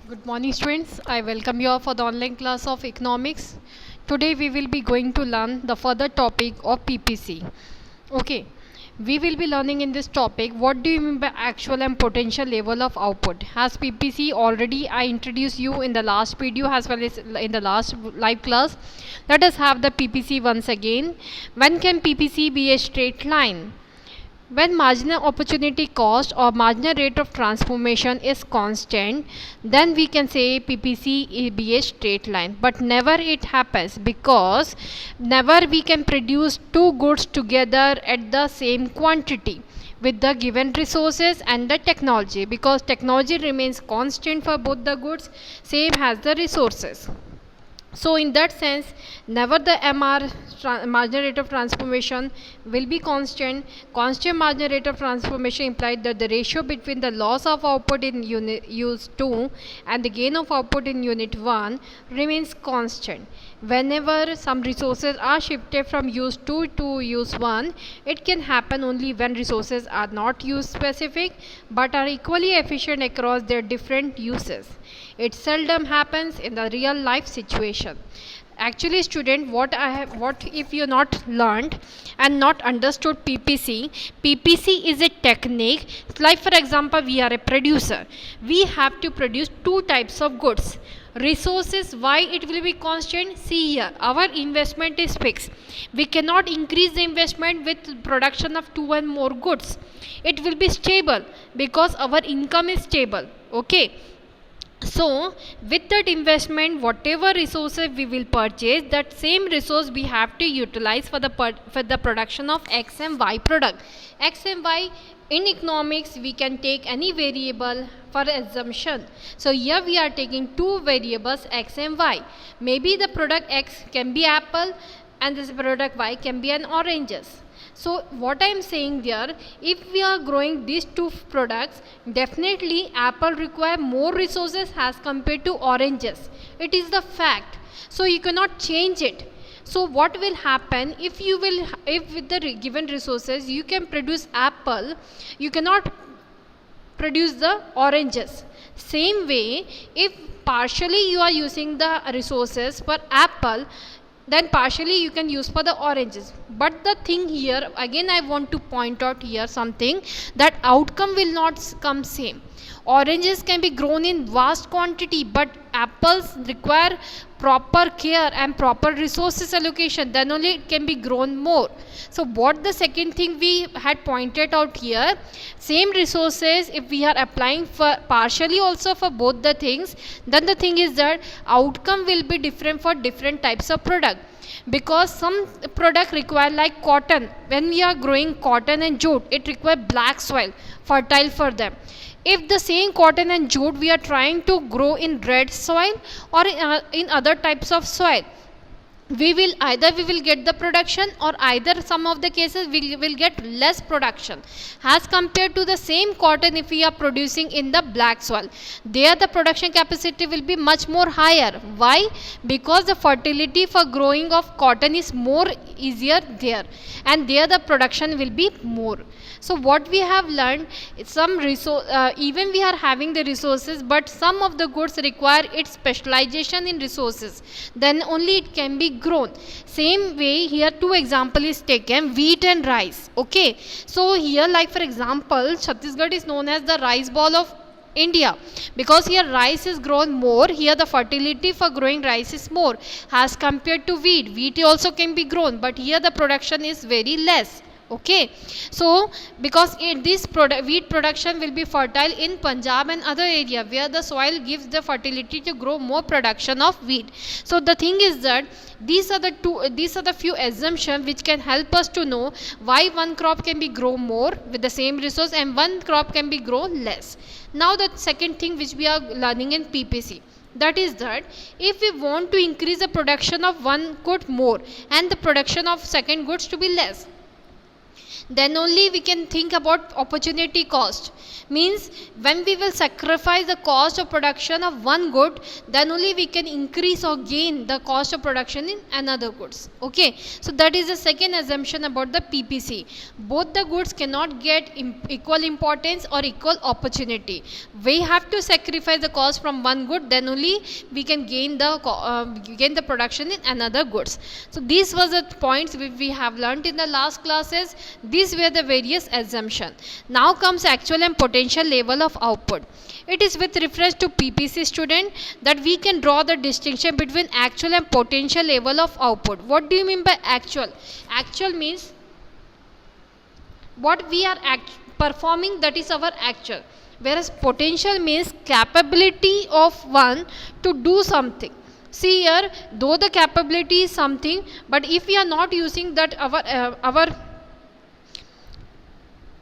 Good morning, students. I welcome you all for the online class of economics. Today we will be going to learn the further topic of PPC. Okay, we will be learning in this topic what do you mean by actual and potential level of output. As PPC already I introduced you in the last video as well as in the last live class. Let us have the PPC once again. When can PPC be a straight line? When marginal opportunity cost or marginal rate of transformation is constant, then we can say PPC be a straight line. But never it happens, because never we can produce two goods together at the same quantity with the given resources and the technology, because technology remains constant for both the goods, same as the resources. So in that sense, never the marginal rate of transformation will be constant. Constant marginal rate of transformation implies that the ratio between the loss of output in unit use 2 and the gain of output in unit 1 remains constant. Whenever some resources are shifted from use 2 to use 1, it can happen only when resources are not use specific but are equally efficient across their different uses. It seldom happens in the real life situation. Actually, student, what if you not learned and not understood PPC? PPC is a technique. Like for example, we are a producer. We have to produce two types of goods. Resources, why it will be constant? See here, our investment is fixed. We cannot increase the investment with production of two and more goods. It will be stable because our income is stable. Okay. So with that investment, whatever resources we will purchase, that same resource we have to utilize for the production of X and Y product. X and Y in economics we can take any variable for assumption. So here we are taking two variables X and Y. Maybe the product X can be apple and this product Y can be an oranges. So what I am saying there, if we are growing these two products, definitely apple require more resources as compared to oranges. It is the fact. So you cannot change it. So what will happen if with the given resources you can produce apple, you cannot produce the oranges. Same way, if partially you are using the resources for apple, then partially you can use for the oranges. But the thing here, again I want to point out here something, that outcome will not come same. Oranges can be grown in vast quantity, but apples require proper care and proper resources allocation, then only it can be grown more. So what the second thing we had pointed out here, same resources if we are applying for partially also for both the things, then the thing is that outcome will be different for different types of product. Because some product require, like cotton, when we are growing cotton and jute, it require black soil, fertile for them. If the same cotton and jute we are trying to grow in red soil or in other types of soil, we will get the production, or either some of the cases we will get less production as compared to the same cotton. If we are producing in the black soil, there the production capacity will be much more higher. Why? Because the fertility for growing of cotton is more easier there, and there the production will be more. So what we have learned, some even we are having the resources, but some of the goods require its specialization in resources, then only it can be grown. Same way here two example is taken, wheat and rice. Okay, so here like for example, Chhattisgarh is known as the rice ball of India, because here rice is grown more. Here the fertility for growing rice is more as compared to wheat. Wheat also can be grown, but here the production is very less. Okay, so because this wheat production will be fertile in Punjab and other area where the soil gives the fertility to grow more production of wheat. So the thing is that these are the few assumptions which can help us to know why one crop can be grown more with the same resource and one crop can be grown less. Now the second thing which we are learning in PPC, that is that if we want to increase the production of one good more and the production of second goods to be less, Then only we can think about opportunity cost. Means when we will sacrifice the cost of production of one good, then only we can increase or gain the cost of production in another goods. Okay, so that is the second assumption about the PPC. Both the goods cannot get equal importance or equal opportunity. We have to sacrifice the cost from one good, then only we can gain the production in another goods. So these were the points which we have learned in the last classes. These were the various assumptions. Now comes actual and potential level of output. It is with reference to PPC, student, that we can draw the distinction between actual and potential level of output. What do you mean by actual? Actual means what we are performing, that is our actual. Whereas potential means capability of one to do something. See here, though the capability is something, but if we are not using that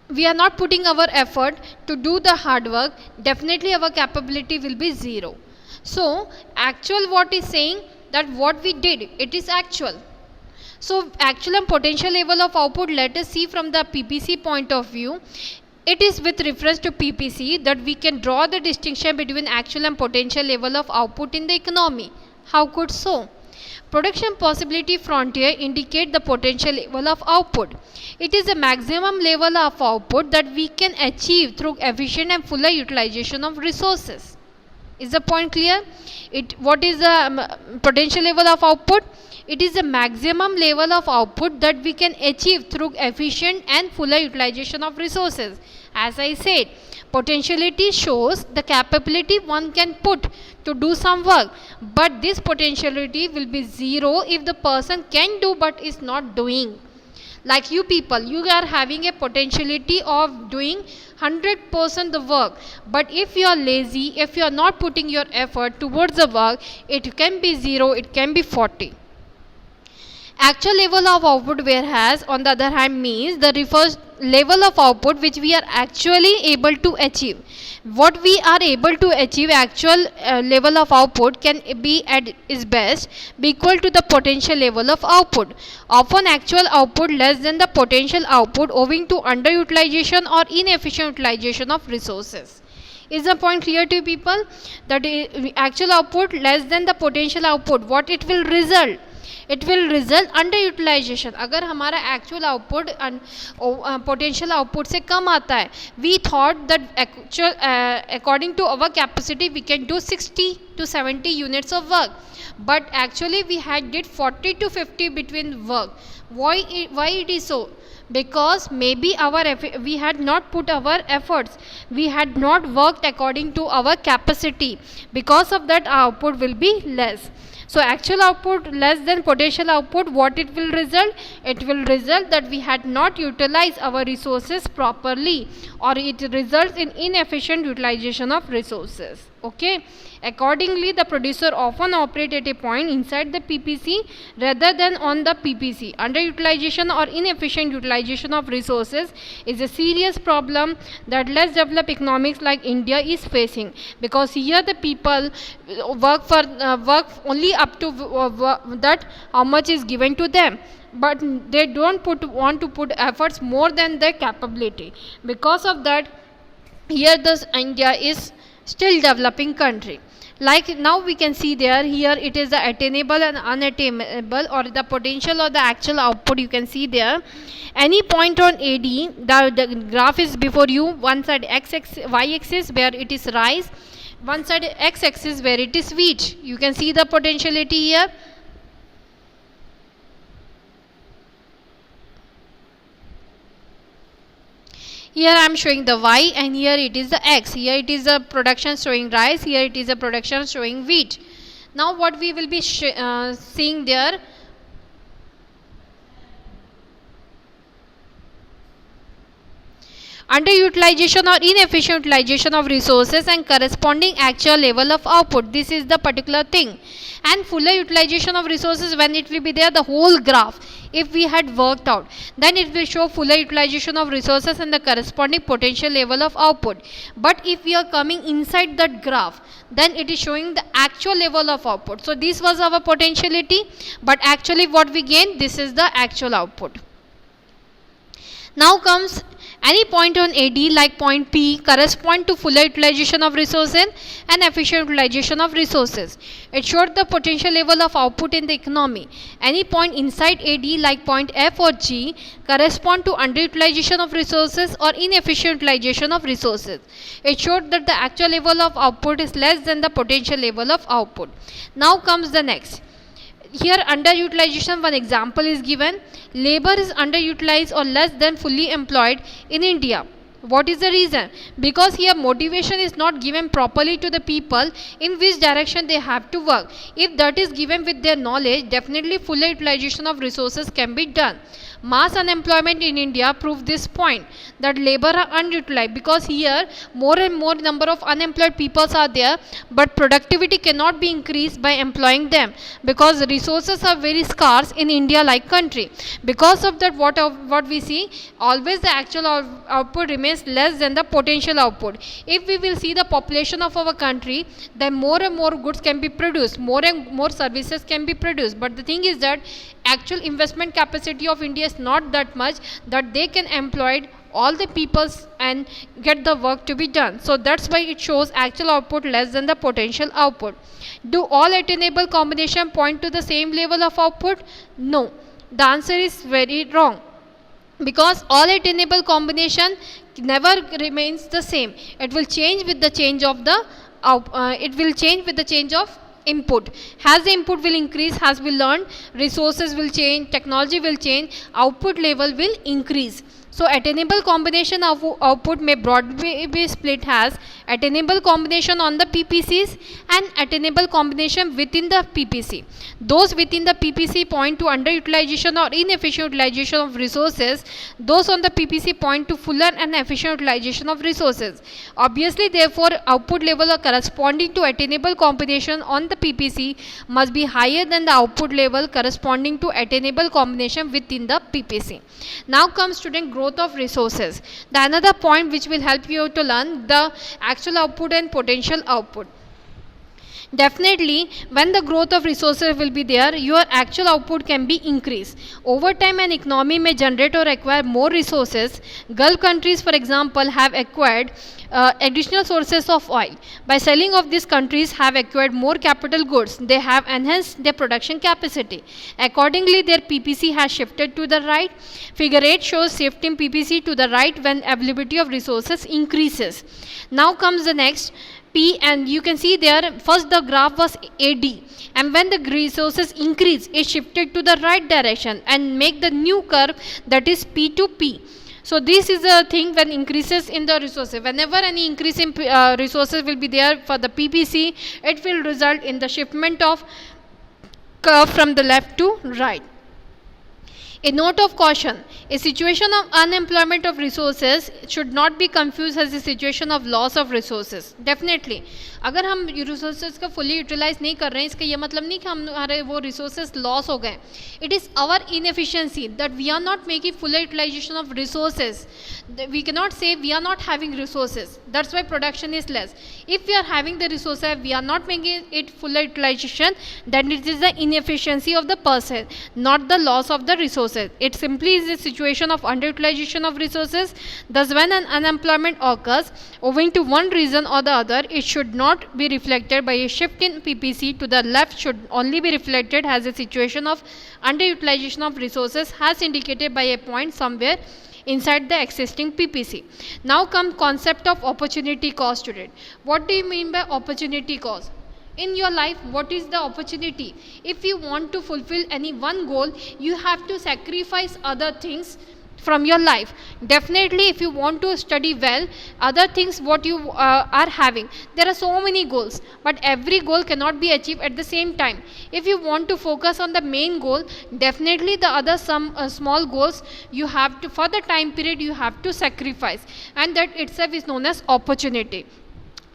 we are not putting our effort to do the hard work, definitely our capability will be zero. So actual, what is saying that what we did, it is actual. So actual and potential level of output, let us see from the PPC point of view. It is with reference to PPC that we can draw the distinction between actual and potential level of output in the economy. How could so? Production possibility frontier indicate the potential level of output. It is the maximum level of output that we can achieve through efficient and fuller utilization of resources. Is the point clear? What is the potential level of output? It is the maximum level of output that we can achieve through efficient and fuller utilization of resources. As I said, potentiality shows the capability one can put to do some work, but this potentiality will be zero if the person can do but is not doing. Like you people, you are having a potentiality of doing 100% the work, but if you are lazy, if you are not putting your effort towards the work, it can be 0, it can be 40. Actual level of output, whereas on the other hand means the refers level of output which we are actually able to achieve. What we are able to achieve, actual level of output, can be at its best be equal to the potential level of output. Often actual output less than the potential output owing to underutilization or inefficient utilization of resources. Is the point clear to people? That actual output less than the potential output, what it will result? It will result underutilization. अगर हमारा actual output potential output से कम आता है, we thought that actual according to our capacity we can do 60 to 70 units of work, but actually we had did 40 to 50 between work. Why it is so? Because maybe we had not put our efforts, we had not worked according to our capacity. Because of that, our output will be less. So actual output less than potential output, what it will result? It will result that we had not utilized our resources properly, or it results in inefficient utilization of resources. Okay. Accordingly, the producer often operate at a point inside the PPC rather than on the PPC. Underutilization or inefficient utilization of resources is a serious problem that less developed economics like India is facing, because here the people work only up to that how much is given to them, but they don't want to put efforts more than their capability. Because of that, here this India is still developing country. Like now we can see there, here it is the attainable and unattainable, or the potential or the actual output. You can see there any point on AD, the graph is before you. One side y axis where it is rice, one side x axis where it is wheat. You can see the potentiality here. Here I am showing the y and here it is the x. Here it is a production showing rice, here it is a production showing wheat. Now what we will be seeing there, underutilization or inefficient utilization of resources and corresponding actual level of output. This is the particular thing. And fuller utilization of resources, when it will be there, the whole graph, if we had worked out, then it will show fuller utilization of resources and the corresponding potential level of output. But if we are coming inside that graph, then it is showing the actual level of output. So this was our potentiality, but actually what we gain, this is the actual output. Now comes any point on AD like point P correspond to fuller utilization of resources and efficient utilization of resources. It showed the potential level of output in the economy. Any point inside AD like point F or G correspond to underutilization of resources or inefficient utilization of resources. It showed that the actual level of output is less than the potential level of output. Now comes the next. Here underutilization, one example is given. Labor is underutilized or less than fully employed in India. What is the reason? Because here motivation is not given properly to the people in which direction they have to work. If that is given with their knowledge, definitely fuller utilization of resources can be done. Mass unemployment in India proved this point, that labor are underutilized, because here more and more number of unemployed people are there, but productivity cannot be increased by employing them, because resources are very scarce in India like country. Because of that, what we see, always the actual output remains less than the potential output. If we will see the population of our country, then more and more goods can be produced, more and more services can be produced, but the thing is that actual investment capacity of India is not that much that they can employ all the peoples and get the work to be done. So that's why it shows actual output less than the potential output. Do all attainable combination point to the same level of output? No. The answer is very wrong, because all attainable combination never remains the same. It will change with the change of the input. As the input will increase, as we learned, resources will change, technology will change, output level will increase. So attainable combination of output may broadly be split as attainable combination on the PPCs and attainable combination within the PPC. Those within the PPC point to underutilization or inefficient utilization of resources. Those on the PPC point to fuller and efficient utilization of resources. Obviously, therefore, output level corresponding to attainable combination on the PPC must be higher than the output level corresponding to attainable combination within the PPC. Now comes student growth of resources. The another point which will help you to learn the actual output and potential output. Definitely, when the growth of resources will be there, your actual output can be increased. Over time, an economy may generate or acquire more resources. Gulf countries, for example, have acquired additional sources of oil. By selling of these countries have acquired more capital goods. They have enhanced their production capacity. Accordingly, their PPC has shifted to the right. Figure 8 shows shift in PPC to the right when availability of resources increases. Now comes the next. P, and you can see there first the graph was AD, and when the resources increase, it shifted to the right direction and make the new curve, that is P to P. So this is a thing when increases in the resources. Whenever any increase in resources will be there for the PPC, it will result in the shiftment of curve from the left to right. A note of caution, a situation of unemployment of resources should not be confused as a situation of loss of resources. Definitely, अगर हम resources का fully utilise नहीं कर रहे हैं, इसका ये मतलब नहीं कि हमारे वो रिसोर्सेज लॉस हो गए. It is our inefficiency that we are not making full utilization of resources. We cannot say we are not having resources, that's why production is less. If we are having the resources, we are not making it full utilization, then it is the inefficiency of the person, not the loss of the resources. It simply is a situation of underutilization of resources. Thus, when an unemployment occurs owing to one reason or the other, it should not be reflected by a shift in PPC to the left, should only be reflected as a situation of underutilization of resources as indicated by a point somewhere inside the existing PPC. Now come concept of opportunity cost, student. What do you mean by opportunity cost? In your life, what is the opportunity? If you want to fulfill any one goal, you have to sacrifice other things from your life. Definitely, if you want to study well, other things what you are having, there are so many goals, but every goal cannot be achieved at the same time. If you want to focus on the main goal, definitely the other some small goals you have to, for the time period you have to sacrifice, and that itself is known as opportunity.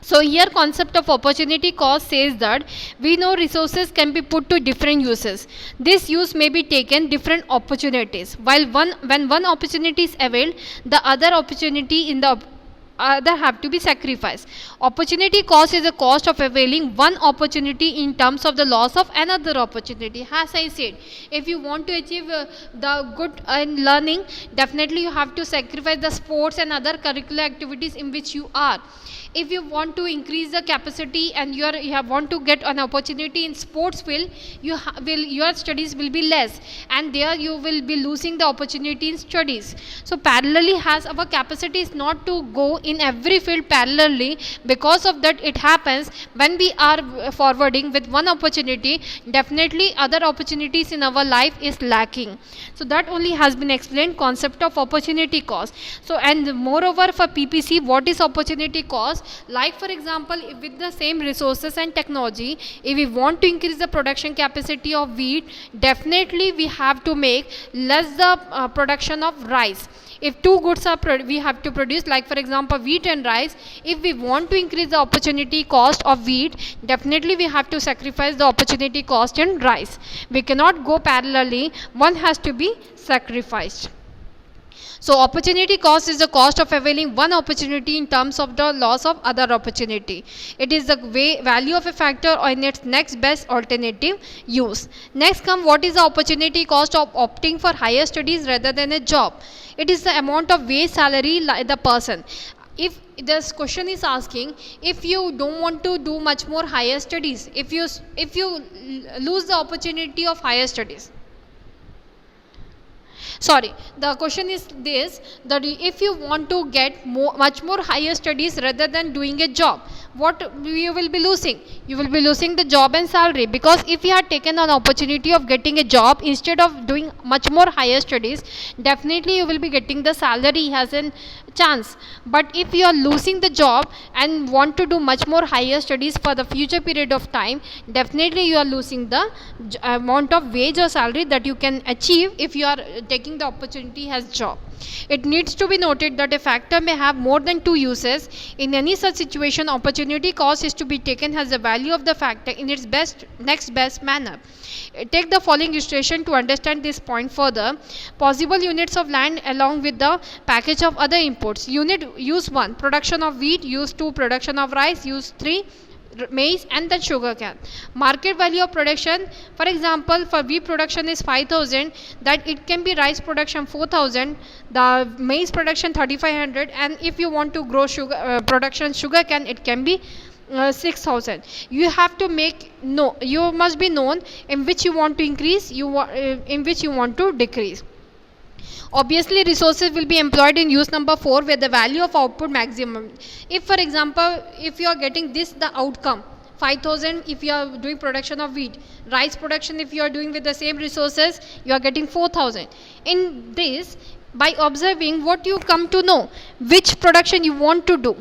So here concept of opportunity cost says that we know resources can be put to different uses. This use may be taken different opportunities. While when one opportunity is availed, the other opportunity in the other have to be sacrificed. Opportunity cost is the cost of availing one opportunity in terms of the loss of another opportunity. As I said, if you want to achieve the good in learning, definitely you have to sacrifice the sports and other curricular activities in which you are. If you want to increase the capacity and want to get an opportunity in sports field, your studies will be less, and there you will be losing the opportunity in studies. So parallelly, has our capacity is not to go in every field parallelly. Because of that, it happens when we are forwarding with one opportunity, definitely other opportunities in our life is lacking. So that only has been explained, concept of opportunity cost. So, and moreover, for PPC, what is opportunity cost? Like for example, with the same resources and technology, if we want to increase the production capacity of wheat, definitely we have to make less the production of rice. If two goods are we have to produce, like for example wheat and rice, if we want to increase the opportunity cost of wheat, definitely we have to sacrifice the opportunity cost in rice. We cannot go parallelly, one has to be sacrificed. So opportunity cost is the cost of availing one opportunity in terms of the loss of other opportunity. It is the value of a factor in its next best alternative use. Next come, what is the opportunity cost of opting for higher studies rather than a job? It is the amount of wage salary the person. If this question is asking, if you don't want to do much more higher studies, if you lose the opportunity of higher studies, sorry, the question is this, that if you want to get much more higher studies rather than doing a job, what you will be losing? You will be losing the job and salary, because if you had taken an opportunity of getting a job instead of doing much more higher studies, definitely you will be getting the salary as a chance. But if you are losing the job and want to do much more higher studies for the future period of time, definitely you are losing the amount of wage or salary that you can achieve if you are taking the opportunity as job. It needs to be noted that a factor may have more than two uses. In any such situation, opportunity cost is to be taken as the value of the factor in its next best manner. Take the following illustration to understand this point further. Possible units of land along with the package of other inputs. Unit use 1, production of wheat. Use 2, production of rice. Use 3, maize and then sugar cane. Market value of production, for example, for wheat production is 5,000, that it can be rice production 4,000, the maize production 3,500, and if you want to grow production sugar cane, it can be 6,000. You have to you must be known in which you want to increase, in which you want to decrease. Obviously, resources will be employed in use number 4, where the value of output maximum. If for example, if you are getting this, the outcome 5,000 if you are doing production of wheat, rice production if you are doing with the same resources, you are getting 4,000. In this, by observing, what you come to know, which production you want to do.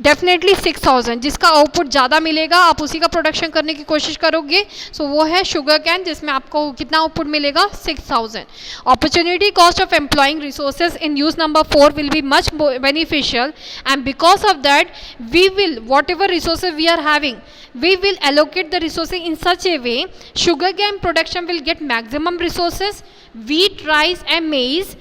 Definitely 6,000, जिसका output ज़्यादा मिलेगा आप उसी का production करने की कोशिश करोगे. सो वो है शुगर कैन, जिसमें आपको कितना आउटपुट मिलेगा? 6,000. Opportunity cost of employing resources in use number 4 will be much beneficial, and because of that we will, whatever resources we are having, we will allocate the resources in such a way sugar cane production will get maximum resources, wheat, rice and maize.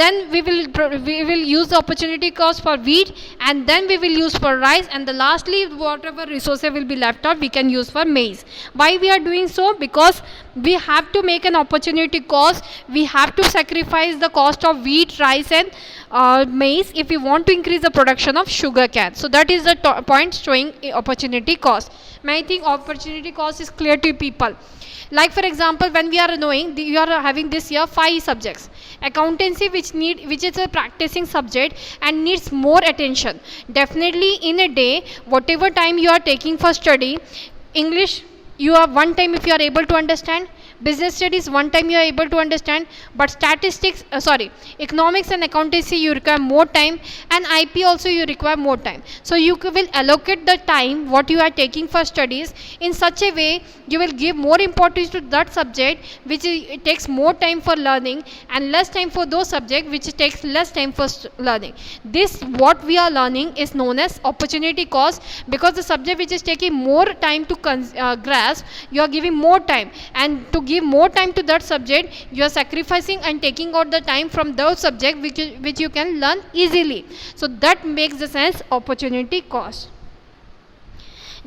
Then we will use the opportunity cost for wheat, and then we will use for rice, and the lastly whatever resources will be left out we can use for maize. Why we are doing so? Because we have to make an opportunity cost, we have to sacrifice the cost of wheat, rice and maize if we want to increase the production of sugar cane. So that is the point showing opportunity cost. I think opportunity cost is clear to people. Like for example, when we are knowing you are having this year 5 subjects. Accountancy, which is a practicing subject and needs more attention. Definitely in a day, whatever time you are taking for study, English you are one time if you are able to understand, business studies one time you are able to understand, but statistics economics and accountancy you require more time, and IP also you require more time. So you will allocate the time what you are taking for studies in such a way you will give more importance to that subject which it takes more time for learning, and less time for those subjects which takes less time for learning. This what we are learning is known as opportunity cost, because the subject which is taking more time to grasp, you are giving more time, and to give more time to that subject, you are sacrificing and taking out the time from those subject which you can learn easily. So that makes the sense opportunity cost.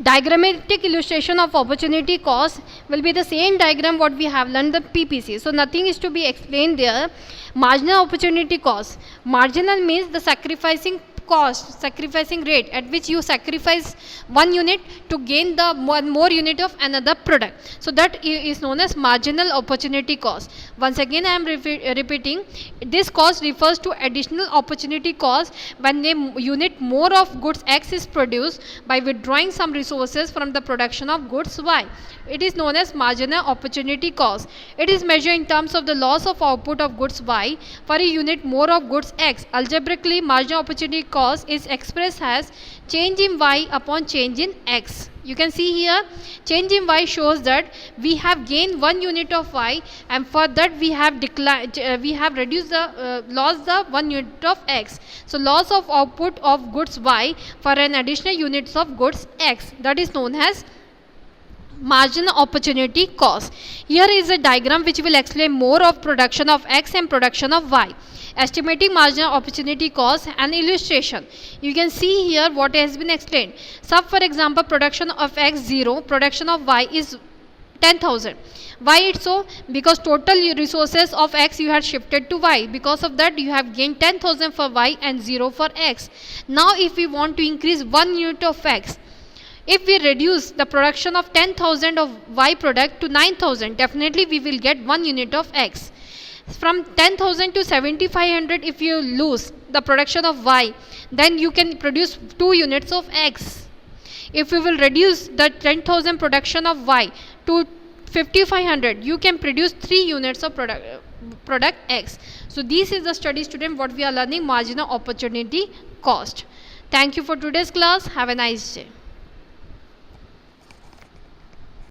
Diagrammatic illustration of opportunity cost will be the same diagram what we have learned the PPC. So nothing is to be explained there. Marginal opportunity cost. Marginal means the sacrificing cost, sacrificing rate at which you sacrifice one unit to gain the one more unit of another product. So that is known as marginal opportunity cost. Once again I am repeating, this cost refers to additional opportunity cost when a unit more of goods X is produced by withdrawing some resources from the production of goods Y. It is known as marginal opportunity cost. It is measured in terms of the loss of output of goods Y for a unit more of goods X. Algebraically, marginal opportunity cost is expressed as change in Y upon change in X. You can see here, change in Y shows that we have gained 1 unit of Y, and for that we have reduced the lost the 1 unit of X. So loss of output of goods Y for an additional units of goods X, that is known as marginal opportunity cost. Here is a diagram which will explain more of production of X and production of Y. Estimating marginal opportunity cost and illustration. You can see here what has been explained. So for example, production of X 0, production of Y is 10,000. Why it's so? Because total resources of X you had shifted to Y. Because of that you have gained 10,000 for Y and 0 for X. Now if we want to increase 1 unit of X, if we reduce the production of 10,000 of Y product to 9,000, definitely we will get 1 unit of X. From 10,000 to 7,500, if you lose the production of Y, then you can produce 2 units of X. If you will reduce the 10,000 production of Y to 5,500, you can produce 3 units of product X. So this is the study, student, what we are learning, marginal opportunity cost. Thank you for today's class. Have a nice day.